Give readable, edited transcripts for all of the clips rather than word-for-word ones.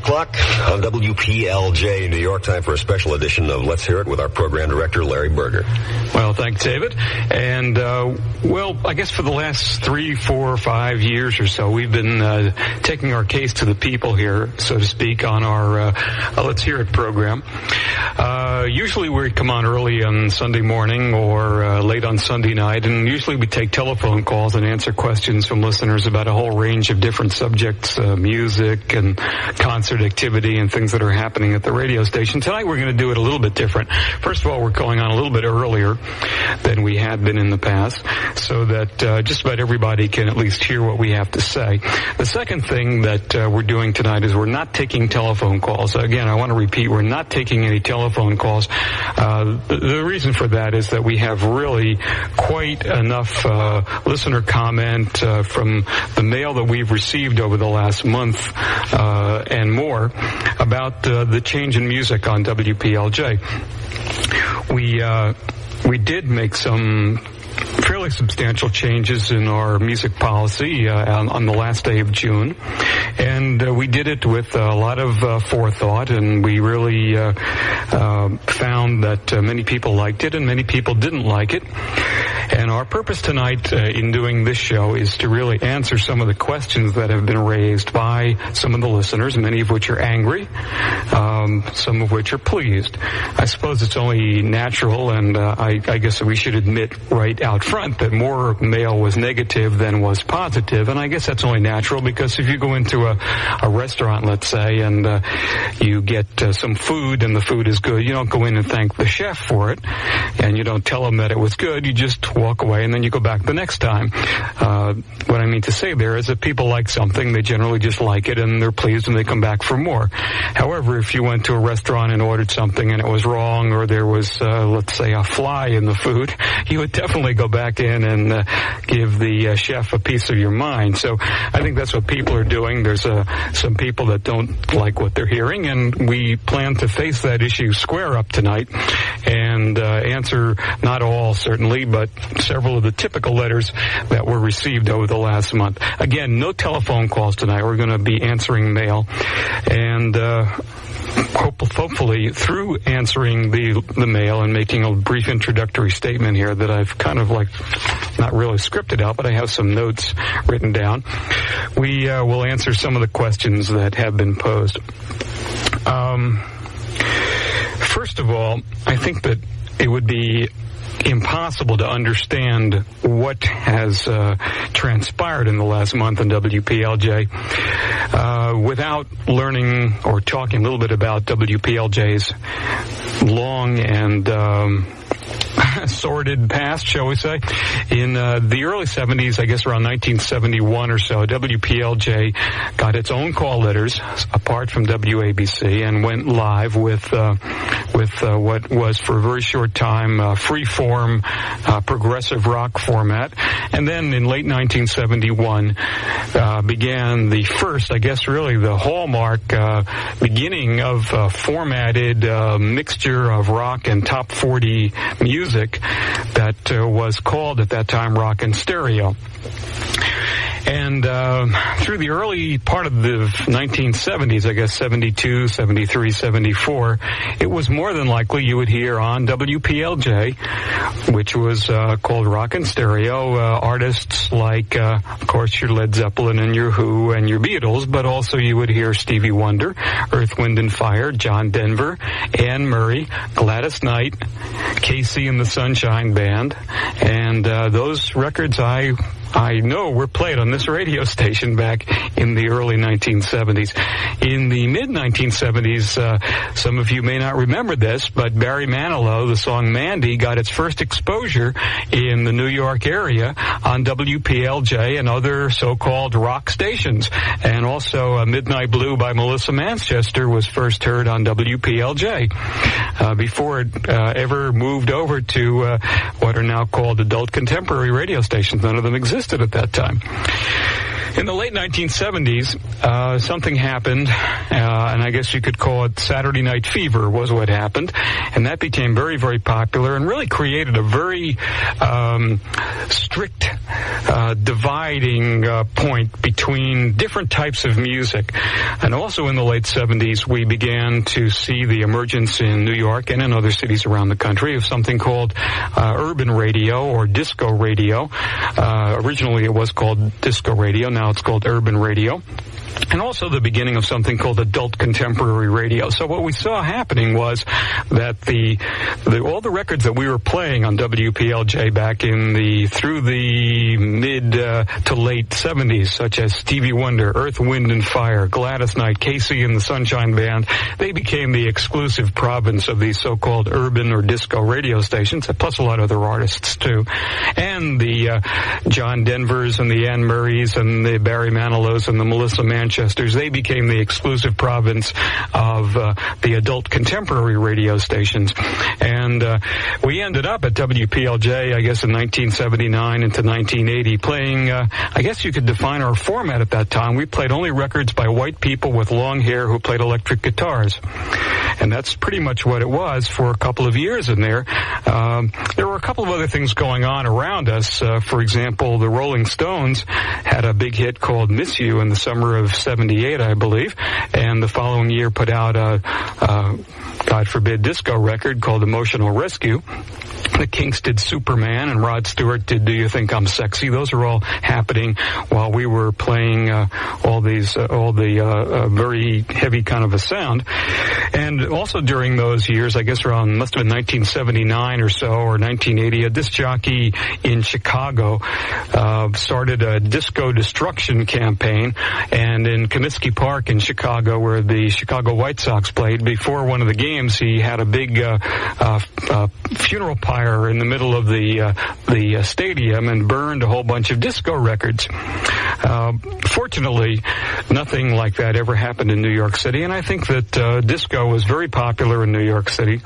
o'clock on WPLJ New York. Time for a special edition of Let's Hear It with our program director, Larry Berger. Well, thanks, David. And, I guess for the last 3, 4, 5 years or so, we've been taking our case to the people here, so to speak, on our Let's Hear It program. Usually we come on early on Sunday morning or late on Sunday night, and usually we take telephone calls and answer questions from listeners about a whole range of different subjects, music and concert activity and things that are happening at the radio station. Tonight we're going to do it a little bit different. First of all, we're going on a little bit earlier than we had been in the past, so that just about everybody can at least hear what we have to say. The second thing that we're doing tonight is we're not taking telephone calls. Again, I want to repeat, we're not taking any telephone calls. The reason for that is that we have really quite enough listener comment from the mail that we've received over the last month and more about the change in music on WPLJ. We did make some fairly substantial changes in our music policy on the last day of June, and we did it with a lot of forethought, and we really found that many people liked it and many people didn't like it. And our purpose tonight in doing this show is to really answer some of the questions that have been raised by some of the listeners, many of which are angry, some of which are pleased. I suppose it's only natural, and I guess we should admit right out front that more mail was negative than was positive, and I guess that's only natural because if you go into a restaurant, let's say, and you get some food and the food is good, you don't go in and thank the chef for it, and you don't tell them that it was good, you just walk away and then you go back the next time. What I mean to say there is that people like something, they generally just like it and they're pleased and they come back for more. However, if you went to a restaurant and ordered something and it was wrong, or there was, let's say, a fly in the food, you would definitely go back in and give the chef a piece of your mind. So I think that's what people are doing. There's some people that don't like what they're hearing, and we plan to face that issue square up tonight and answer not all, certainly, but several of the typical letters that were received over the last month. Again, no telephone calls tonight. We're going to be answering mail, and hopefully through answering the mail and making a brief introductory statement here that I've kind of not really scripted out, but I have some notes written down, we will answer some of the questions that have been posed. First of all, I think that it would be impossible to understand what has transpired in the last month in WPLJ without learning or talking a little bit about WPLJ's long and sordid past, shall we say. In the early 70s, I guess around 1971 or so, WPLJ got its own call letters apart from WABC and went live with what was for a very short time free-form progressive rock format. And then in late 1971 began the first, I guess really the hallmark beginning of formatted mixture of rock and top 40 music that was called at that time Rock and Stereo. And through the early part of the 1970s, I guess 72, 73, 74, it was more than likely you would hear on WPLJ, which was called Rock and Stereo, artists like, of course, your Led Zeppelin and your Who and your Beatles, but also you would hear Stevie Wonder, Earth, Wind and Fire, John Denver, Anne Murray, Gladys Knight, Casey and the Sunshine Band, and those records I know were played on this radio station back in the early 1970s. In the mid-1970s, some of you may not remember this, but Barry Manilow, the song Mandy, got its first exposure in the New York area on WPLJ and other so-called rock stations. And also Midnight Blue by Melissa Manchester was first heard on WPLJ before it ever moved over to what are now called adult contemporary radio stations. None of them existed at that time. In the late 1970s, something happened, and I guess you could call it Saturday Night Fever was what happened, and that became very, very popular and really created a very strict dividing point between different types of music. And also in the late 70s, we began to see the emergence in New York and in other cities around the country of something called urban radio or disco radio. Originally it was called disco radio. Now it's called urban radio. And also the beginning of something called adult contemporary radio. So what we saw happening was that all the records that we were playing on WPLJ back through the mid to late 70s, such as Stevie Wonder, Earth, Wind and Fire, Gladys Knight, Casey and the Sunshine Band, they became the exclusive province of these so-called urban or disco radio stations, plus a lot of other artists too. And the John Denvers and the Ann Murrays and the Barry Manilow's and the Melissa Manchesters, they became the exclusive province of the adult contemporary radio stations. And we ended up at WPLJ, I guess, in 1979 into 1980, playing, I guess you could define our format at that time. We played only records by white people with long hair who played electric guitars. And that's pretty much what it was for a couple of years in there. There were a couple of other things going on around us. For example, the Rolling Stones had a big hit called Miss You in the summer of 78, I believe, and the following year put out a God forbid, disco record called Emotional Rescue. The Kinks did Superman, and Rod Stewart did Do You Think I'm Sexy. Those are all happening while we were playing all the very heavy kind of a sound. And also during those years, I guess around, must have been 1979 or so, or 1980, a disc jockey in Chicago started a disco destruction campaign. And in Comiskey Park in Chicago, where the Chicago White Sox played, before one of the games, he had a big funeral pyre in the middle of the stadium and burned a whole bunch of disco records. Fortunately, nothing like that ever happened in New York City, and I think that disco was very popular in New York City.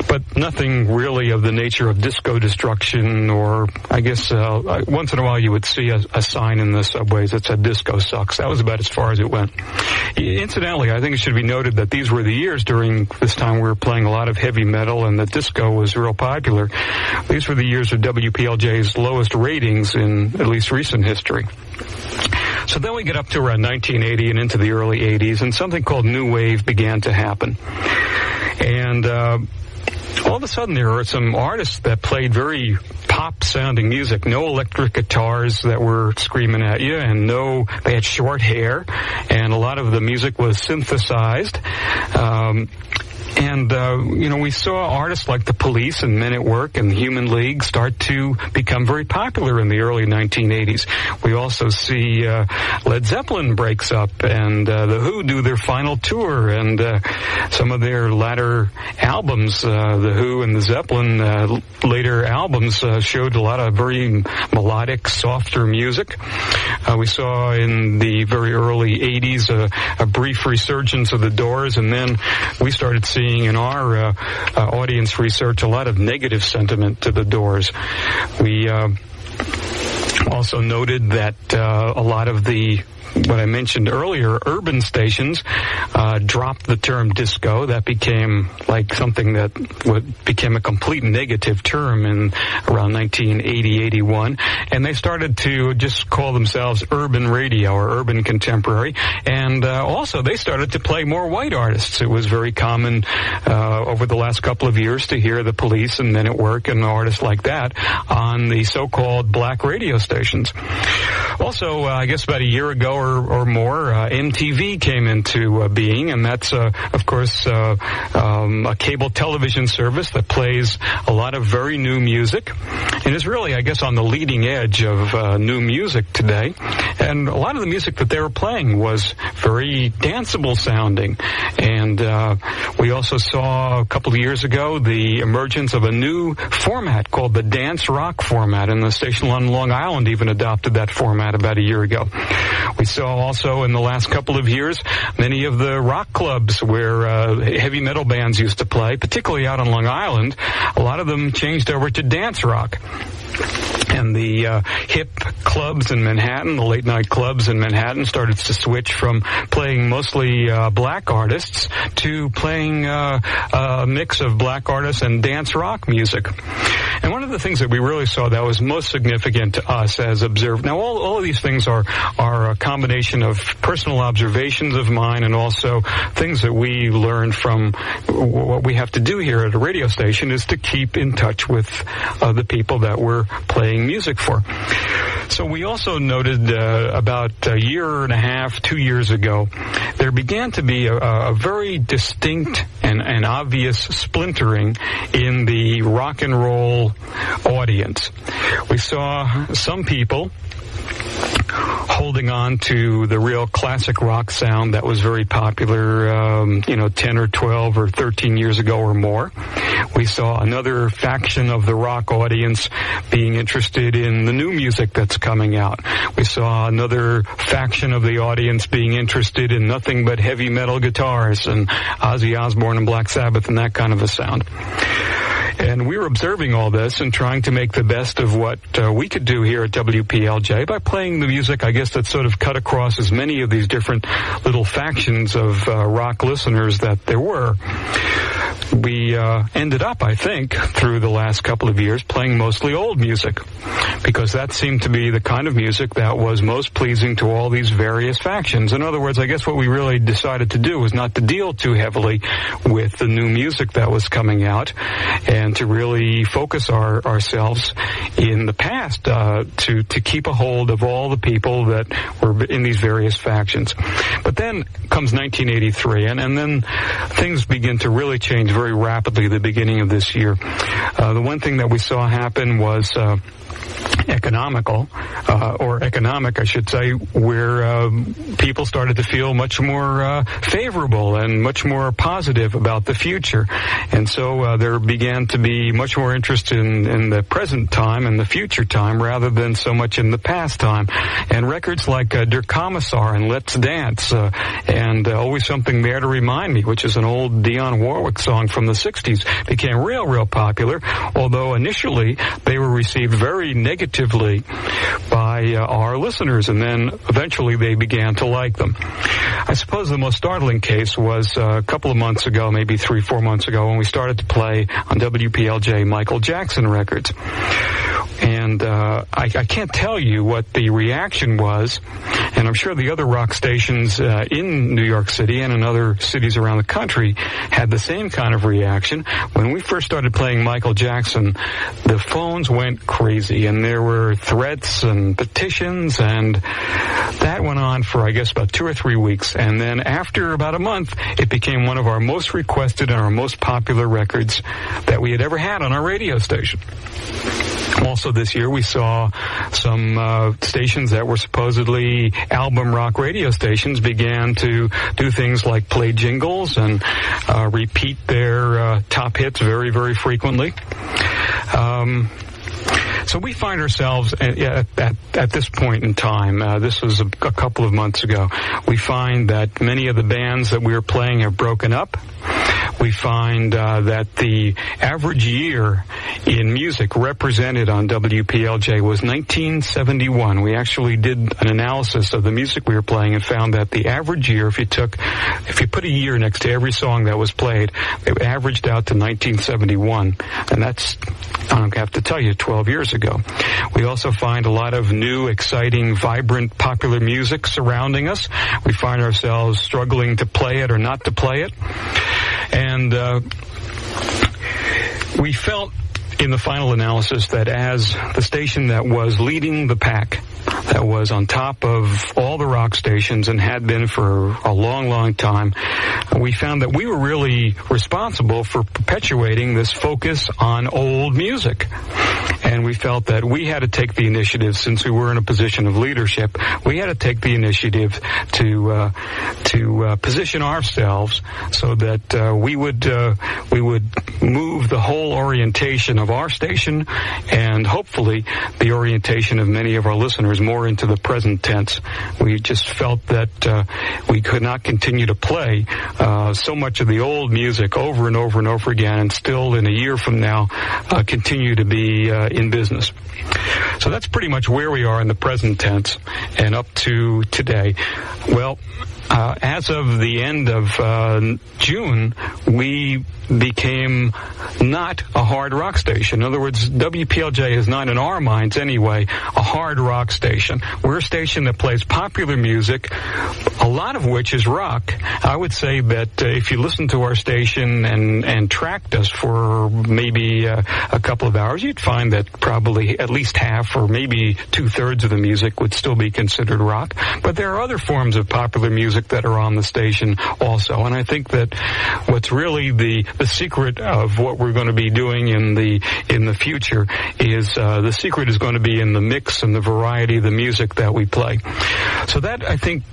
But nothing really of the nature of disco destruction, or I guess once in a while you would see a sign in the subways that said disco sucks. That was about as far as it went. Incidentally, I think it should be noted that these were the years during this time we were playing a lot of heavy metal and that disco was real popular. These were the years of WPLJ's lowest ratings in at least recent history. So then we get up to around 1980 and into the early 80s, and something called New Wave began to happen. And all of a sudden there were some artists that played very pop-sounding music. No electric guitars that were screaming at you, and they had short hair, and a lot of the music was synthesized. And we saw artists like The Police and Men at Work and the Human League start to become very popular in the early 1980s. We also see Led Zeppelin breaks up, and The Who do their final tour, and some of their latter albums, The Who and the Zeppelin later albums showed a lot of very melodic, softer music. We saw in the very early 80s a brief resurgence of the Doors, and then we started seeing in our audience research a lot of negative sentiment to the Doors. We also noted that a lot of what I mentioned earlier, urban stations dropped the term disco. That became like something that became a complete negative term in around 1980, 81. And they started to just call themselves urban radio or urban contemporary. And also they started to play more white artists. It was very common over the last couple of years to hear The Police and Men at Work and artists like that on the so-called black radio stations. Also, I guess about a year ago or more, MTV came into being, and that's, of course, a cable television service that plays a lot of very new music, and is really, I guess, on the leading edge of new music today. And a lot of the music that they were playing was very danceable sounding. And we also saw a couple of years ago the emergence of a new format called the dance rock format, and the station on Long Island even adopted that format about a year ago. We saw also in the last couple of years many of the rock clubs where heavy metal bands used to play, particularly out on Long Island. A lot of them changed over to dance rock. And the hip clubs in Manhattan, the late-night clubs in Manhattan, started to switch from playing mostly black artists to playing a mix of black artists and dance rock music. And one of the things that we really saw that was most significant to us as observers, now all of these things are a combination of personal observations of mine and also things that we learned from what we have to do here at a radio station is to keep in touch with the people that we're playing music for. So we also noted about a year and a half, 2 years ago, there began to be a very distinct and obvious splintering in the rock and roll audience. We saw some people holding on to the real classic rock sound that was very popular, 10 or 12 or 13 years ago or more. We saw another faction of the rock audience being interested in the new music that's coming out. We saw another faction of the audience being interested in nothing but heavy metal guitars and Ozzy Osbourne and Black Sabbath and that kind of a sound. And we were observing all this and trying to make the best of what we could do here at WPLJ by playing the music, I guess, that sort of cut across as many of these different little factions of rock listeners that there were. We ended up, I think, through the last couple of years, playing mostly old music, because that seemed to be the kind of music that was most pleasing to all these various factions. In other words, I guess what we really decided to do was not to deal too heavily with the new music that was coming out, and to really focus ourselves in the past to keep a hold of all the people that were in these various factions. But then comes 1983, and then things begin to really change very rapidly at the beginning of this year. The one thing that we saw happen was economic, I should say, where people started to feel much more favorable and much more positive about the future. And so there began to be much more interest in the present time and the future time rather than so much in the past time. And records like Der Kommissar and Let's Dance and Always Something There to Remind Me, which is an old Dionne Warwick song from the 60s, became real popular, although initially they were received very negatively by our listeners, and then eventually they began to like them. I suppose the most startling case was a couple of months ago, maybe 3-4 months ago, when we started to play on WPLJ Michael Jackson records. And I can't tell you what the reaction was, and I'm sure the other rock stations in New York City and in other cities around the country had the same kind of reaction. When we first started playing Michael Jackson, the phones went crazy, and there were threats and petitions, and that went on for, I guess, about 2 or 3 weeks. And then after about a month, it became one of our most requested and our most popular records that we had ever had on our radio station. Also this year, we saw some stations that were supposedly album rock radio stations began to do things like play jingles and repeat their top hits very frequently. So we find ourselves at this point in time, this was a couple of months ago, we find that many of the bands that we were playing have broken up. We find that the average year in music represented on WPLJ was 1971. We actually did an analysis of the music we were playing and found that the average year, if you put a year next to every song that was played, it averaged out to 1971. And that's, I don't have to tell you, 12 years ago. We also find a lot of new, exciting, vibrant, popular music surrounding us. We find ourselves struggling to play it or not to play it. And we felt in the final analysis that as the station that was leading the pack, that was on top of all the rock stations and had been for a long time, we found that we were really responsible for perpetuating this focus on old music. And we felt that we had to take the initiative, since we were in a position of leadership. We had to take the initiative to position ourselves so that we would move the whole orientation of our station and hopefully the orientation of many of our listeners more into the present tense. We just felt that we could not continue to play so much of the old music over and over and over again and still in a year from now continue to be in business. So that's pretty much where we are in the present tense and up to today. Well, as of the end of June, we became not a hard rock station. In other words, WPLJ is not, in our minds anyway, a hard rock station. We're a station that plays popular music, a lot of which is rock. I would say that if you listen to our station and tracked us for maybe a couple of hours, you'd find that probably at least half or maybe 2/3 of the music would still be considered rock. But there are other forms of popular music that are on the station also. And I think that what's really the secret of what we're going to be doing in the future is the secret is going to be in the mix and the variety of the music that we play. So that, I think,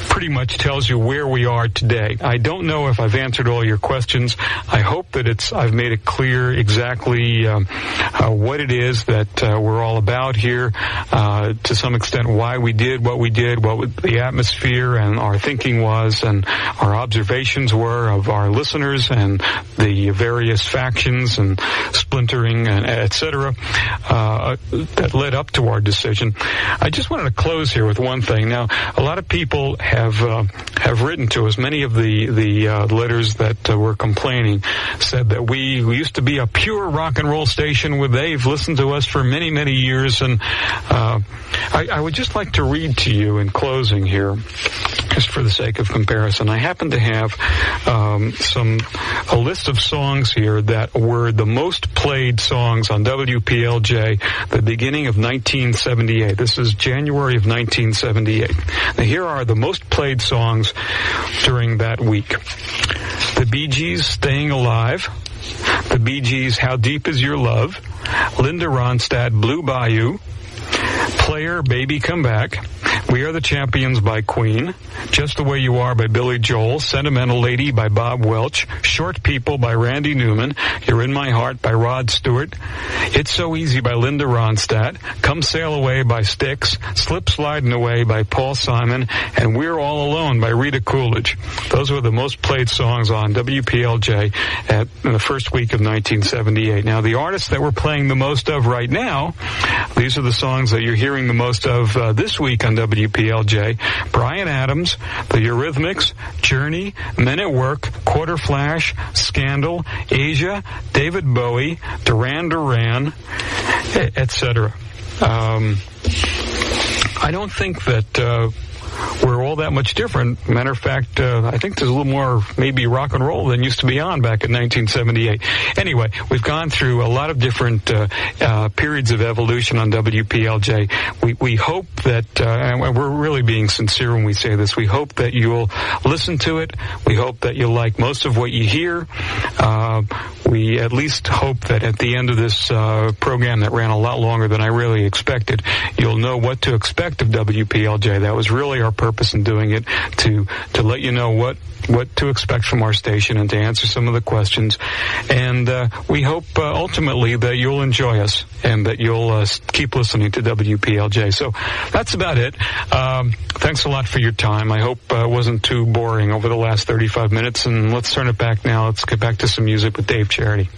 pretty much tells you where we are today. I don't know if I've answered all your questions. I hope that I've made it clear exactly what it is that we're all about here, to some extent why we did, what the atmosphere and our thinking was, and our observations were of our listeners and the various factions and splintering and et cetera that led up to our decision. I just wanted to close here with one thing. Now, a lot of people have written to us. Many of the letters that were complaining said that we used to be a pure rock and roll station where they've listened to us for many, many years. And I would just like to read to you in closing here, just for the sake of comparison. I happen to have a list of songs here that were the most played songs on WPLJ the beginning of 1978. This is January of 1978. Now, here are the most played songs during that week. The Bee Gees, Staying Alive. The Bee Gees, How Deep Is Your Love. Linda Ronstadt, Blue Bayou. Player, Baby Come Back. We Are the Champions by Queen. Just the Way You Are by Billy Joel. Sentimental Lady by Bob Welch. Short People by Randy Newman. You're in My Heart by Rod Stewart. It's So Easy by Linda Ronstadt. Come Sail Away by Styx. Slip Sliding Away by Paul Simon. And We're All Alone by Rita Coolidge. Those were the most played songs on WPLJ in the first week of 1978. Now, the artists that we're playing the most of right now, these are the songs that you're hearing the most of this week on WPLJ. Bryan Adams, The Eurythmics, Journey, Men at Work, Quarter Flash, Scandal, Asia, David Bowie, Duran Duran, etc. I don't think that we're all that much different. Matter of fact, I think there's a little more maybe rock and roll than used to be on back in 1978. Anyway, we've gone through a lot of different periods of evolution on WPLJ. We hope that, and we're really being sincere when we say this, we hope that you'll listen to it. We hope that you'll like most of what you hear. We at least hope that at the end of this program that ran a lot longer than I really expected, you'll know what to expect of WPLJ. That was really our purpose in doing it, to let you know what to expect from our station and to answer some of the questions. And we hope ultimately that you'll enjoy us and that you'll keep listening to WPLJ. So that's about it. Thanks a lot for your time. I hope it wasn't too boring over the last 35 minutes. And let's turn it back now. Let's get back to some music with Dave Charity.